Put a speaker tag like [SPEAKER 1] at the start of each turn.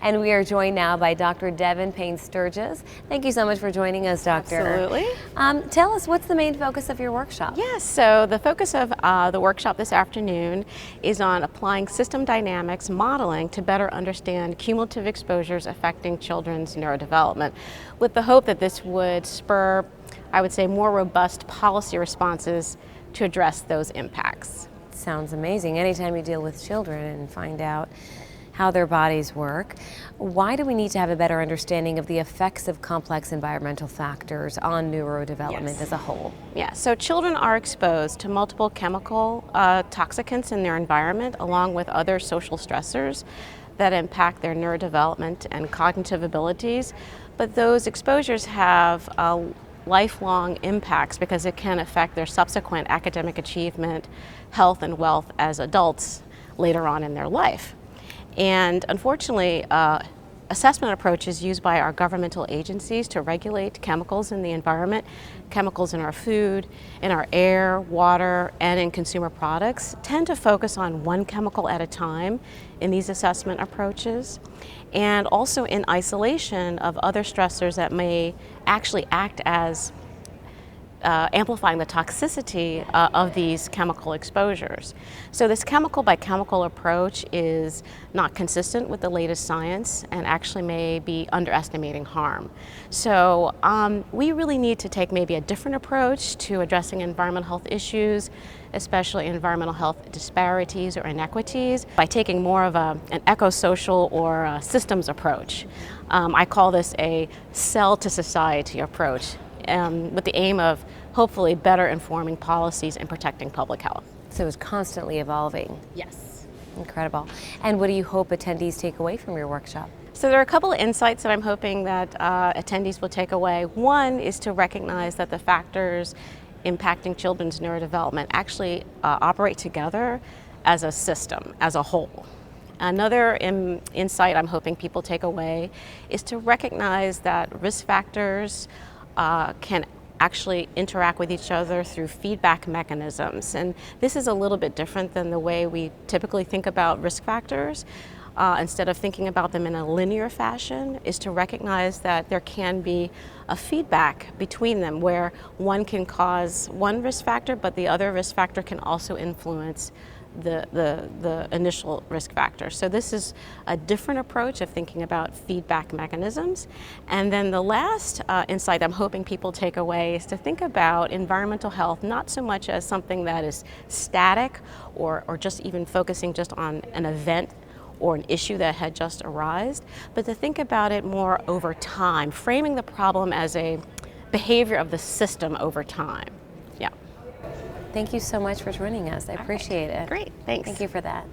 [SPEAKER 1] And we are joined now by Dr. Devon Payne-Sturges. Thank you so much for joining us, Doctor.
[SPEAKER 2] Absolutely.
[SPEAKER 1] Tell us, what's the main focus of your workshop?
[SPEAKER 2] Yes, so the focus of the workshop this afternoon is on applying system dynamics modeling to better understand cumulative exposures affecting children's neurodevelopment, with the hope that this would spur, I would say, more robust policy responses to address those impacts.
[SPEAKER 1] Sounds amazing. Anytime you deal with children and find out how their bodies work, why do we need to have a better understanding of the effects of complex environmental factors on neurodevelopment as a whole?
[SPEAKER 2] Yeah, so children are exposed to multiple chemical toxicants in their environment, along with other social stressors that impact their neurodevelopment and cognitive abilities. But those exposures have lifelong impacts because it can affect their subsequent academic achievement, health, and wealth as adults later on in their life. And unfortunately, assessment approaches used by our governmental agencies to regulate chemicals in the environment, chemicals in our food, in our air, water, and in consumer products, tend to focus on one chemical at a time in these assessment approaches, and also in isolation of other stressors that may actually act as amplifying the toxicity of these chemical exposures. So this chemical by chemical approach is not consistent with the latest science and actually may be underestimating harm. So we really need to take maybe a different approach to addressing environmental health issues, especially environmental health disparities or inequities, by taking more of an eco-social or a systems approach. I call this a cell to society approach, with the aim of hopefully better informing policies and protecting public health.
[SPEAKER 1] So it's constantly evolving.
[SPEAKER 2] Yes.
[SPEAKER 1] Incredible. And what do you hope attendees take away from your workshop?
[SPEAKER 2] So there are a couple of insights that I'm hoping that attendees will take away. One is to recognize that the factors impacting children's neurodevelopment actually operate together as a system, as a whole. Another insight I'm hoping people take away is to recognize that risk factors can actually interact with each other through feedback mechanisms. And this is a little bit different than the way we typically think about risk factors. Instead of thinking about them in a linear fashion, is to recognize that there can be a feedback between them where one can cause one risk factor, but the other risk factor can also influence the initial risk factor. So this is a different approach of thinking about feedback mechanisms. And then the last insight I'm hoping people take away is to think about environmental health not so much as something that is static or just even focusing just on an event or an issue that had just arisen, but to think about it more over time, framing the problem as a behavior of the system over time. Yeah.
[SPEAKER 1] Thank you so much for joining us. I appreciate it.
[SPEAKER 2] Great, thanks.
[SPEAKER 1] Thank you for that.